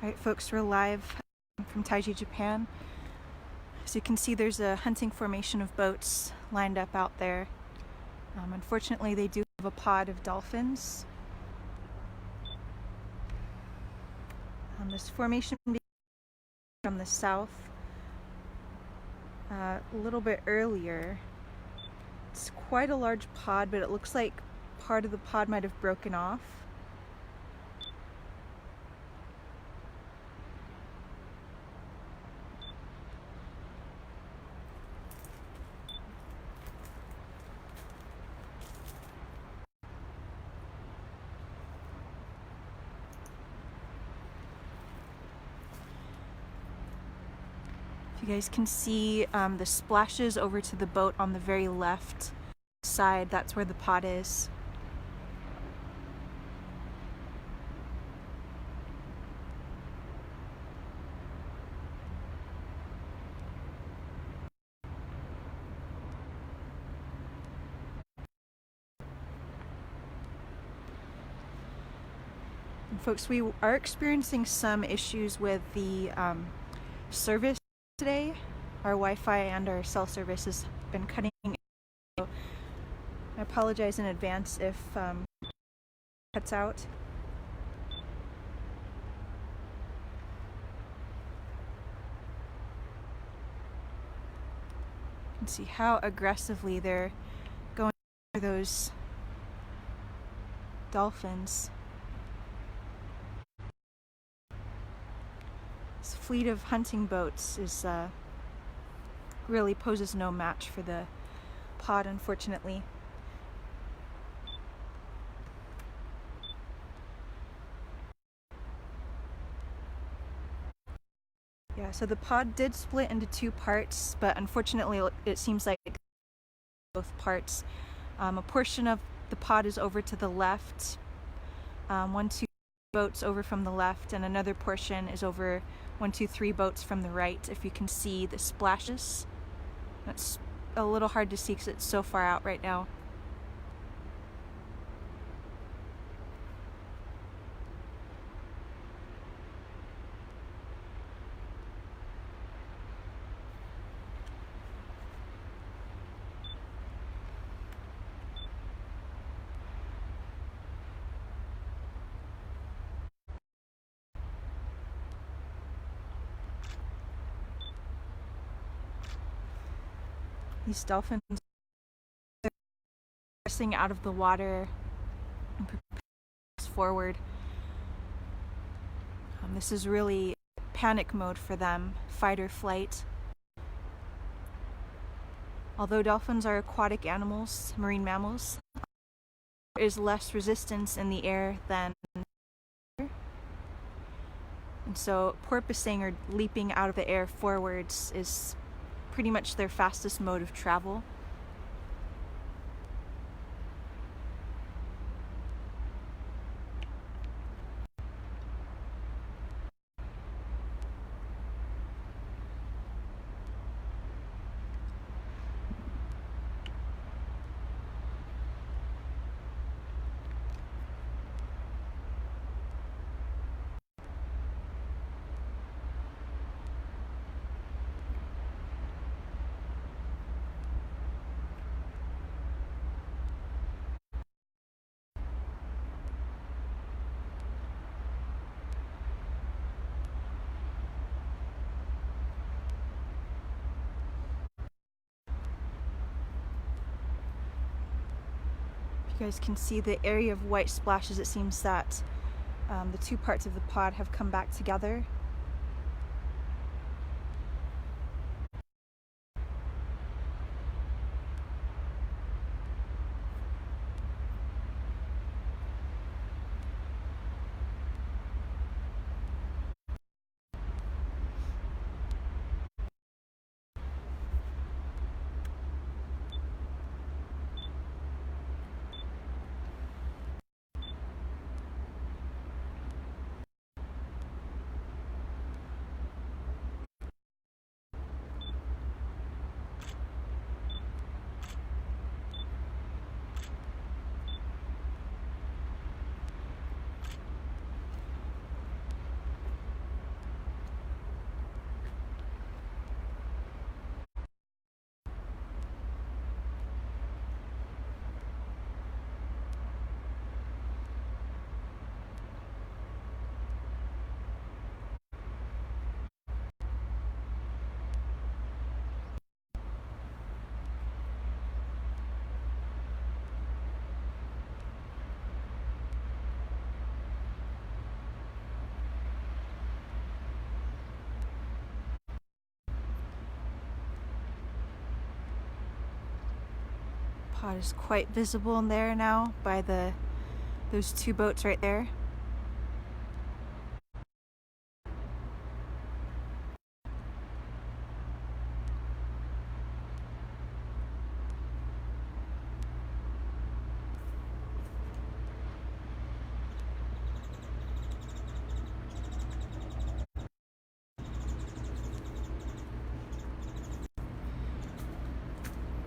Alright folks, we're live from Taiji, Japan. As you can see, there's a hunting formation of boats lined up out there. Unfortunately, they do have a pod of dolphins. This formation from the south a little bit earlier. It's quite a large pod, but it looks like part of the pod might have broken off. You guys can see the splashes over to the boat on the very left side. That's where the pod is. And folks, we are experiencing some issues with the service today. Our Wi-Fi and our cell service has been cutting out. So I apologize in advance if it cuts out. You can see how aggressively they're going for those dolphins. This fleet of hunting boats is really poses no match for the pod, unfortunately. Yeah, so the pod did split into two parts, but unfortunately it seems like both parts. A portion of the pod is over to the left, 1-2 boats over from the left, and another portion is over 1-2-3 boats from the right. If you can see the splashes, that's a little hard to see because it's so far out right now. These dolphins are pressing out of the water and pressing forward. This is really panic mode for them, fight or flight. Although dolphins are aquatic animals, marine mammals, there is less resistance in the air than air. And so porpoising or leaping out of the air forwards is pretty much their fastest mode of travel. You guys can see the area of white splashes. It seems that the two parts of the pod have come back together. Pod is quite visible in there now by those two boats right there.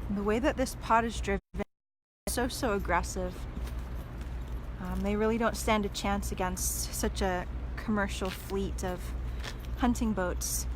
The way that this pod is driven is so aggressive. They really don't stand a chance against such a commercial fleet of hunting boats.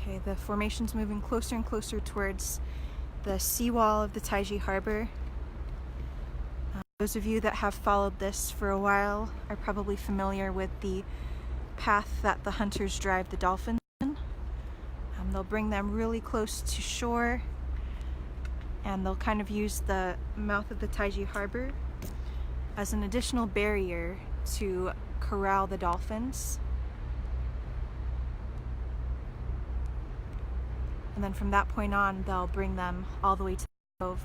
Okay, the formation's moving closer and closer towards the seawall of the Taiji Harbor. Those of you that have followed this for a while are probably familiar with the path that the hunters drive the dolphins in. They'll bring them really close to shore, and they'll kind of use the mouth of the Taiji Harbor as an additional barrier to corral the dolphins. And then from that point on, they'll bring them all the way to the cove.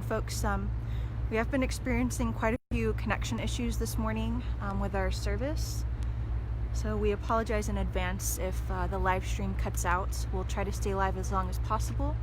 Folks, we have been experiencing quite a few connection issues this morning with our service, so we apologize in advance if the live stream cuts out. We'll try to stay live as long as possible.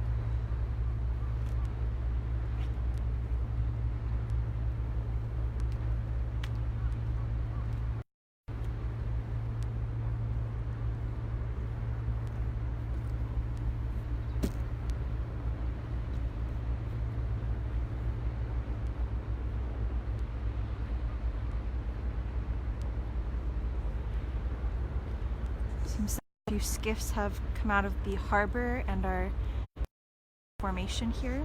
Seems like a few skiffs have come out of the harbor and are formation here.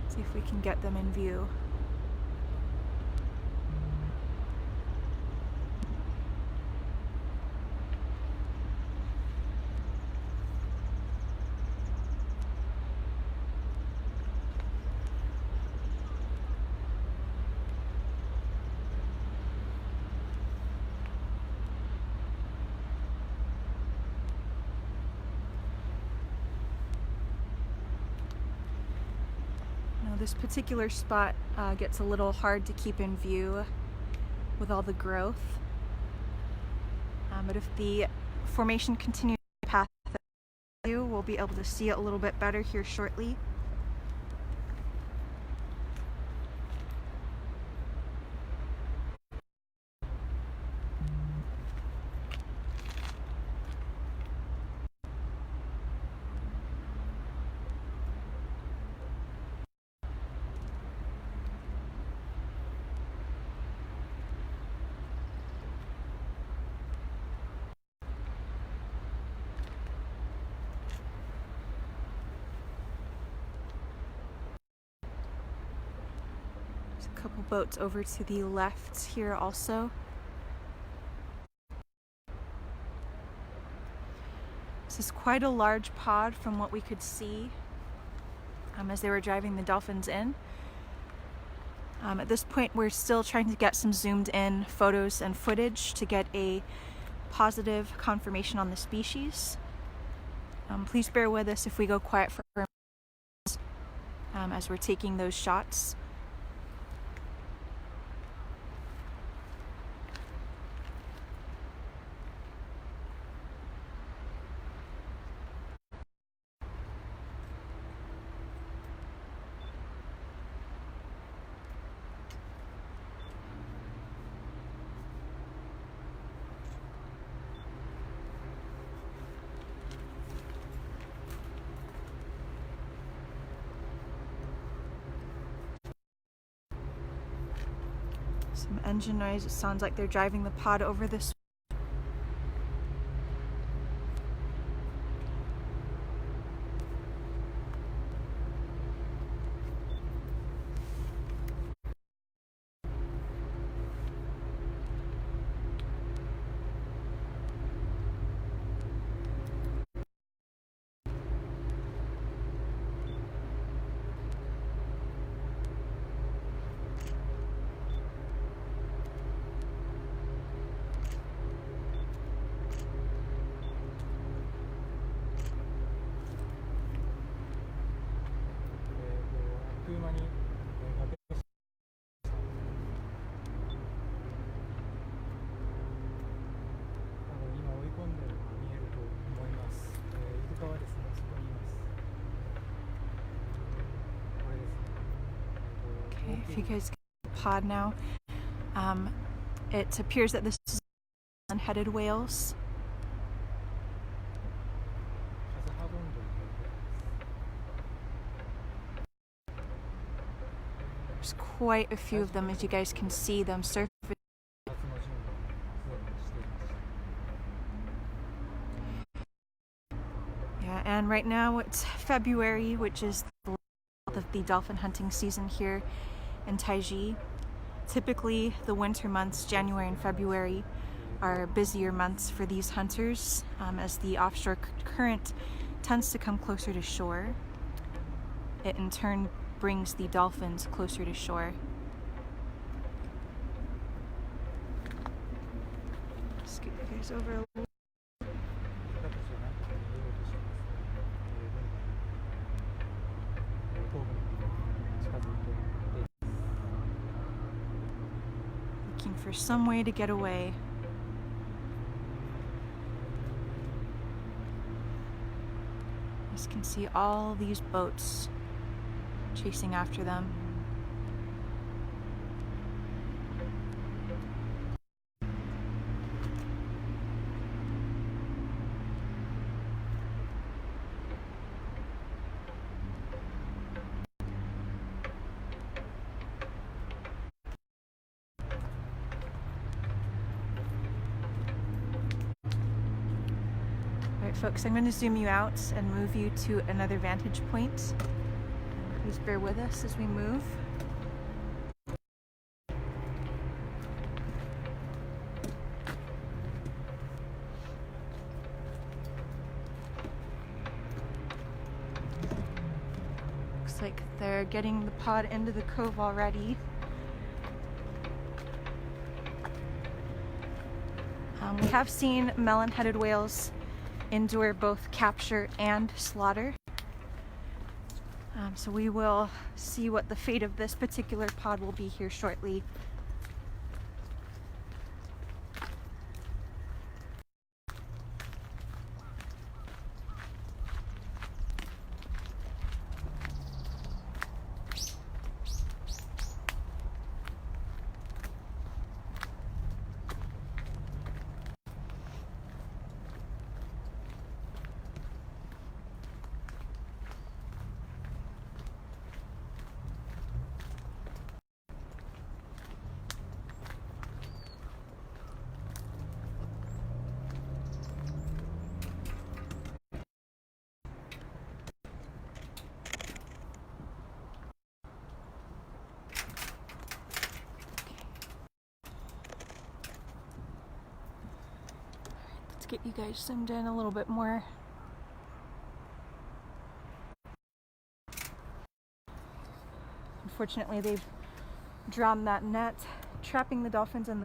See if we can get them in view. This particular spot gets a little hard to keep in view with all the growth, but if the formation continues the path that we do, we'll be able to see it a little bit better here shortly. A couple boats over to the left here also. This is quite a large pod from what we could see as they were driving the dolphins in. At this point, we're still trying to get some zoomed in photos and footage to get a positive confirmation on the species. Please bear with us if we go quiet for a moment as we're taking those shots. Some engine noise. It sounds like they're driving the pod over this. Okay, if you guys get the pod now, it appears that this is Melon-Headed whales. There's quite a few of them, as you guys can see them surfing. Yeah, and right now it's February, which is the dolphin hunting season here in Taiji. Typically, the winter months, January and February, are busier months for these hunters as the offshore current tends to come closer to shore. It in turn brings the dolphins closer to shore. Scoot you guys over a little. Looking for some way to get away. You can see all these boats chasing after them. Alright folks, I'm going to zoom you out and move you to another vantage point. Please bear with us as we move. Looks like they're getting the pod into the cove already. We have seen melon-headed whales endure both capture and slaughter. So we will see what the fate of this particular pod will be here shortly. Let's get you guys zoomed in a little bit more. Unfortunately, they've drawn that net, trapping the dolphins in the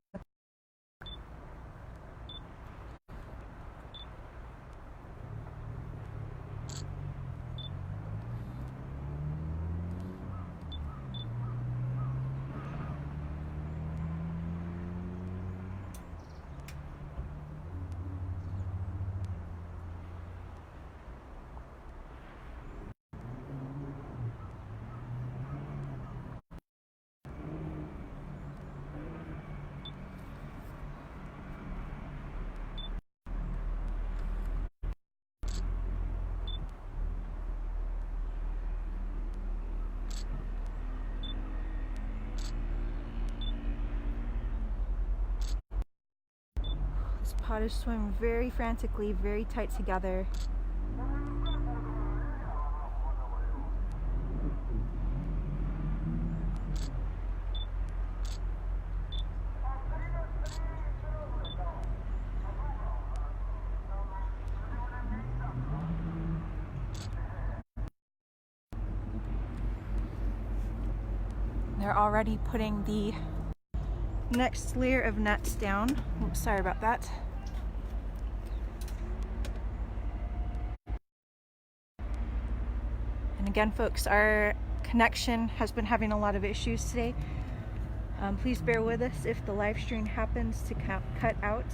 pod is swimming very frantically, very tight together. They're already putting the next layer of nets down. Oops, sorry about that. And again, folks, our connection has been having a lot of issues today. Please bear with us if the live stream happens to cut out.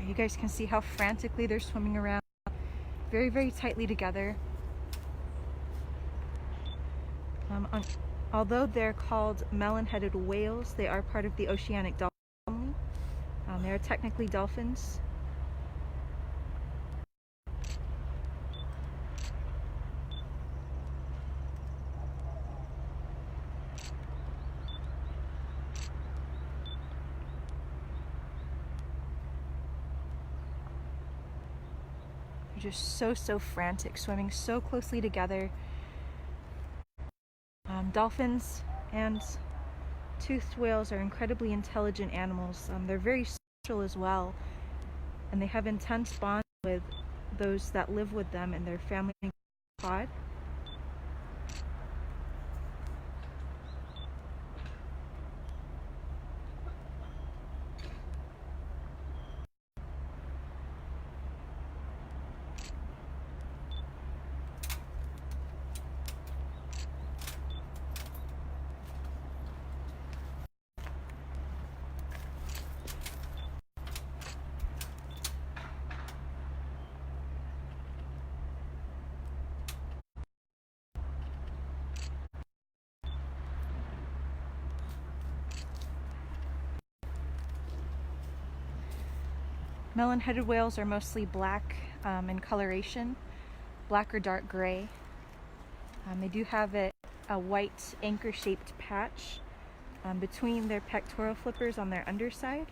You guys can see how frantically they're swimming around, very, very tightly together. Although they're called melon-headed whales, they are part of the oceanic dolphin family. They are technically dolphins. They're just so frantic, swimming so closely together. Dolphins and toothed whales are incredibly intelligent animals. They're very social as well, and they have intense bonds with those that live with them and their family pod. Melon-headed whales are mostly black in coloration, black or dark gray. They do have a white anchor-shaped patch between their pectoral flippers on their underside.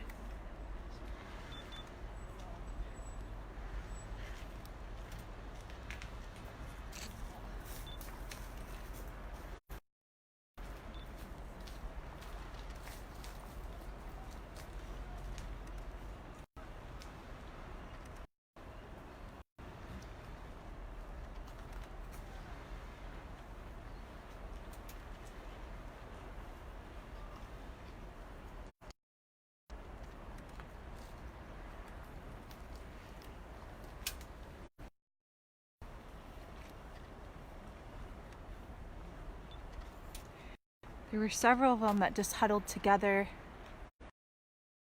There were several of them that just huddled together.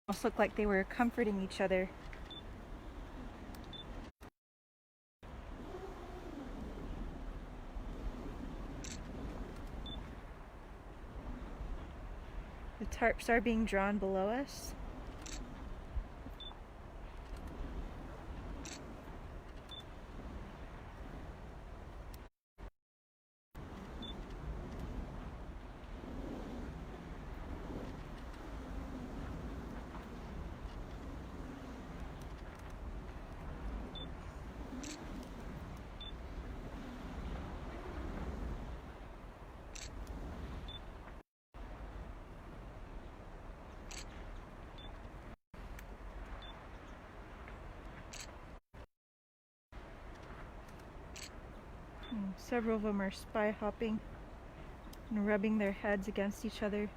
Almost looked like they were comforting each other. The tarps are being drawn below us. Several of them are spy hopping and rubbing their heads against each other.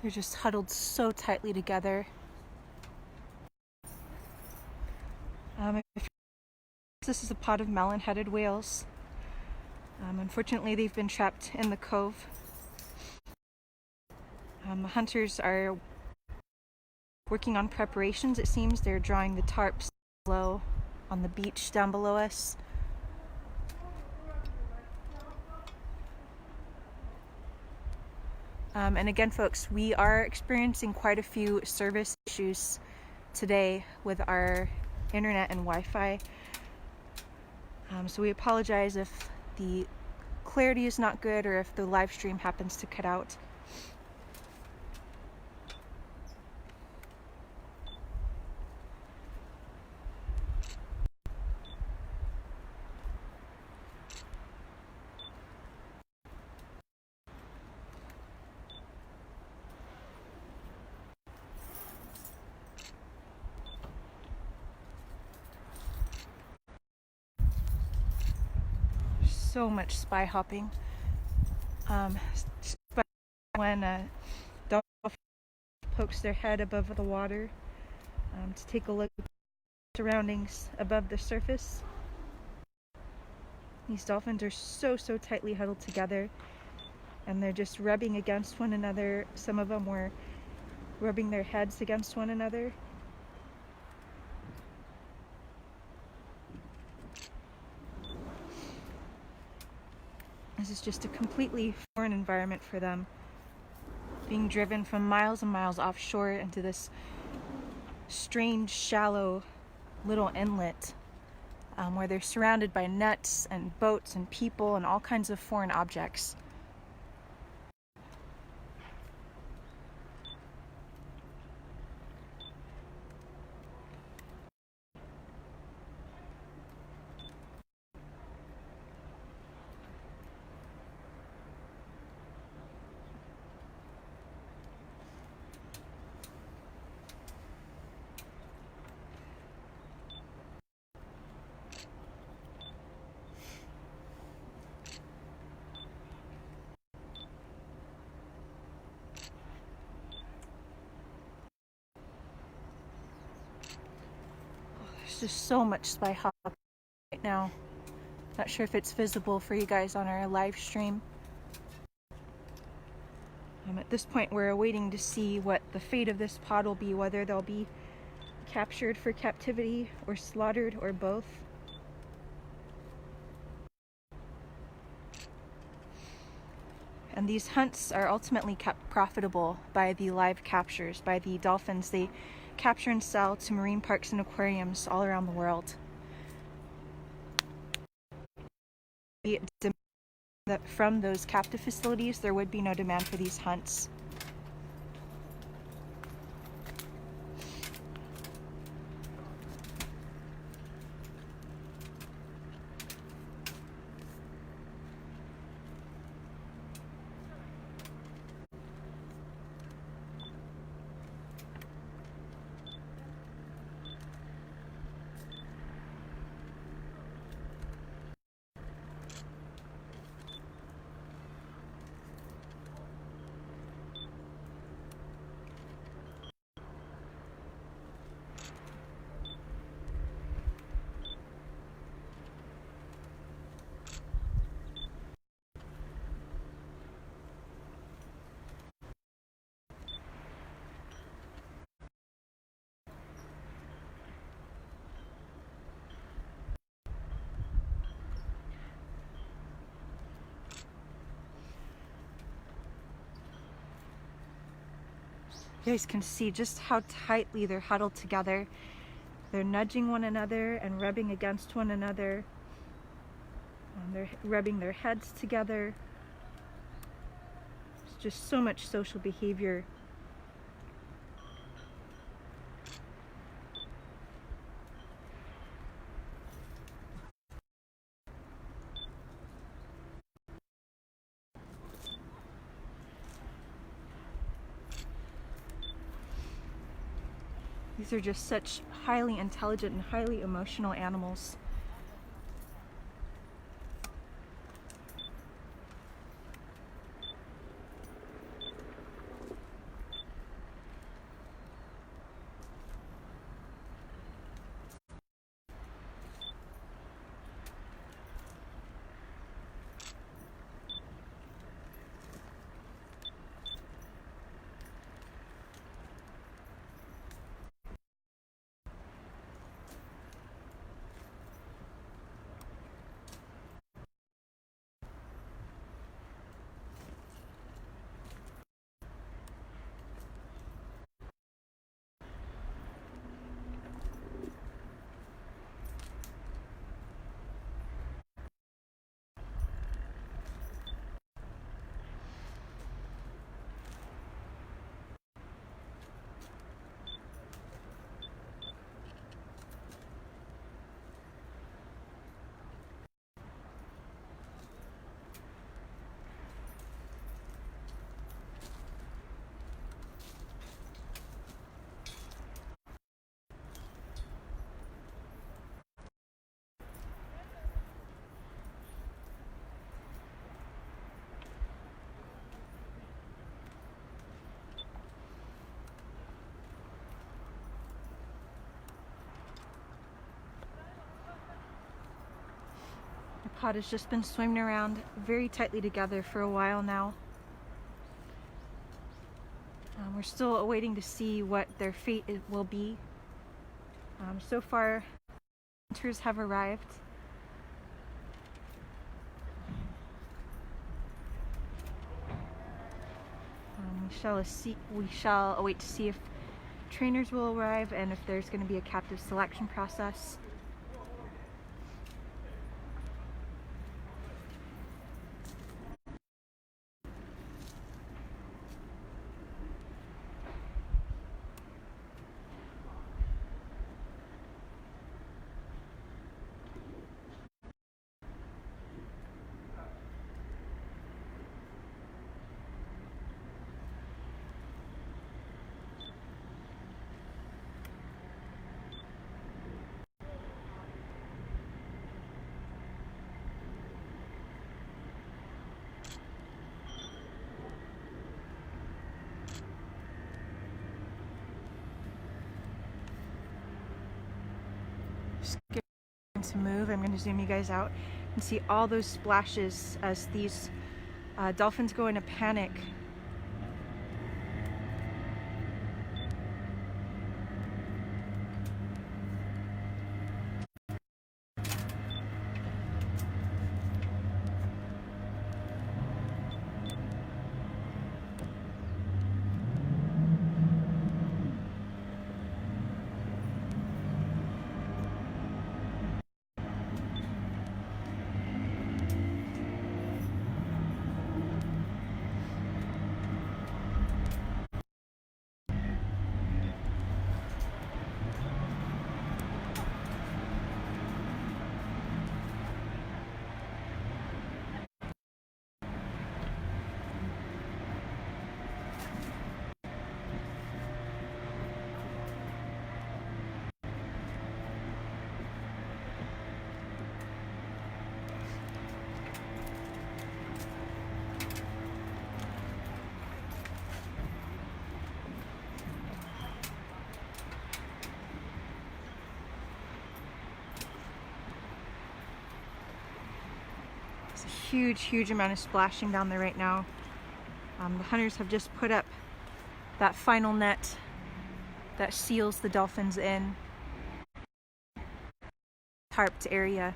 They're just huddled so tightly together. This is a pod of melon-headed whales. Unfortunately, they've been trapped in the cove. The hunters are working on preparations. It seems they're drawing the tarps low on the beach down below us. And again, folks, we are experiencing quite a few service issues today with our internet and Wi-Fi. So we apologize if the clarity is not good or if the live stream happens to cut out. So much spy hopping. When a dolphin pokes their head above the water to take a look at the surroundings above the surface. These dolphins are so tightly huddled together, and they're just rubbing against one another. Some of them were rubbing their heads against one another. This is just a completely foreign environment for them, being driven from miles and miles offshore into this strange, shallow little inlet where they're surrounded by nets and boats and people and all kinds of foreign objects. There's just so much spy hop right now. Not sure if it's visible for you guys on our live stream. At this point, we're waiting to see what the fate of this pod will be, whether they'll be captured for captivity or slaughtered or both. And these hunts are ultimately kept profitable by the live captures, by the dolphins they capture and sell to marine parks and aquariums all around the world. That from those captive facilities, there would be no demand for these hunts. You guys can see just how tightly they're huddled together. They're nudging one another and rubbing against one another. They're rubbing their heads together. It's just so much social behavior. These are just such highly intelligent and highly emotional animals. pod has just been swimming around very tightly together for a while now. We're still awaiting to see what their fate will be. So far, hunters have arrived. We shall await to see if trainers will arrive and if there's going to be a captive selection process. To move. I'm going to zoom you guys out and see all those splashes as these dolphins go into panic. Huge amount of splashing down there right now. The hunters have just put up that final net that seals the dolphins in tarped area.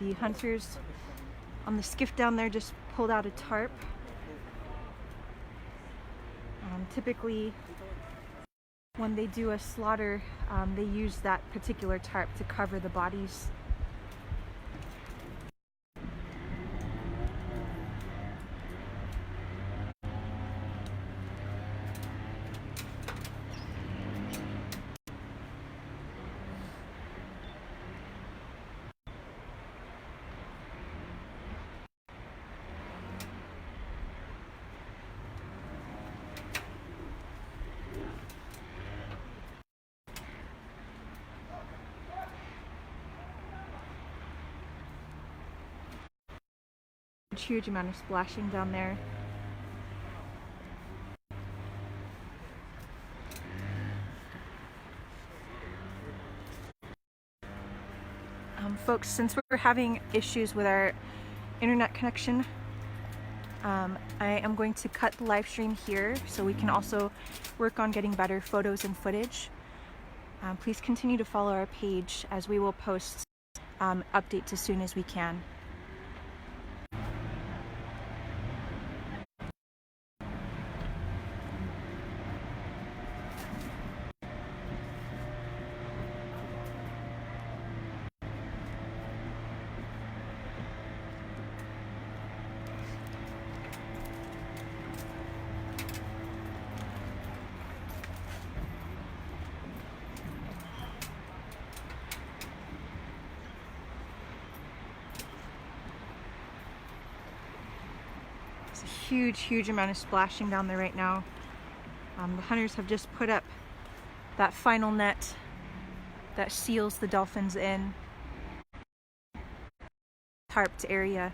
The hunters on the skiff down there just pulled out a tarp. Typically, when they do a slaughter, they use that particular tarp to cover the bodies. Huge amount of splashing down there. Folks, since we're having issues with our internet connection, I am going to cut the live stream here so we can also work on getting better photos and footage. Please continue to follow our page as we will post updates as soon as we can. It's a huge amount of splashing down there right now. The hunters have just put up that final net that seals the dolphins in. Tarped area.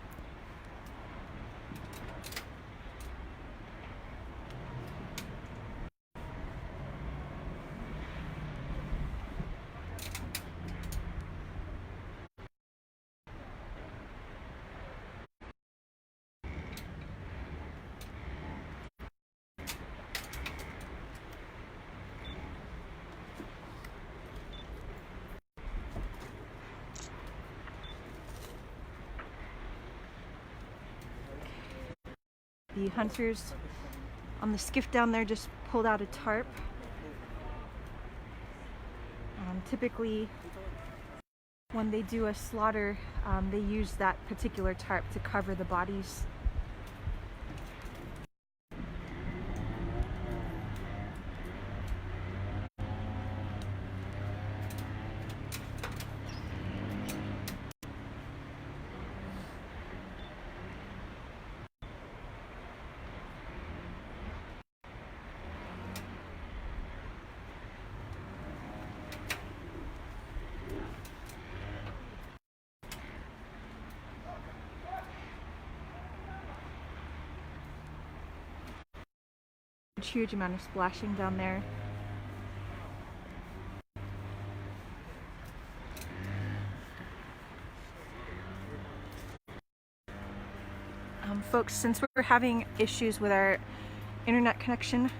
The hunters on the skiff down there just pulled out a tarp. Typically, when they do a slaughter, they use that particular tarp to cover the bodies. Huge amount of splashing down there. Folks, since we're having issues with our internet connection,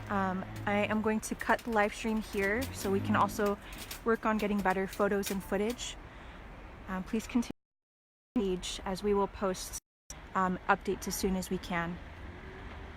I am going to cut the live stream here so we can also work on getting better photos and footage. Please continue to engage as we will post updates as soon as we can.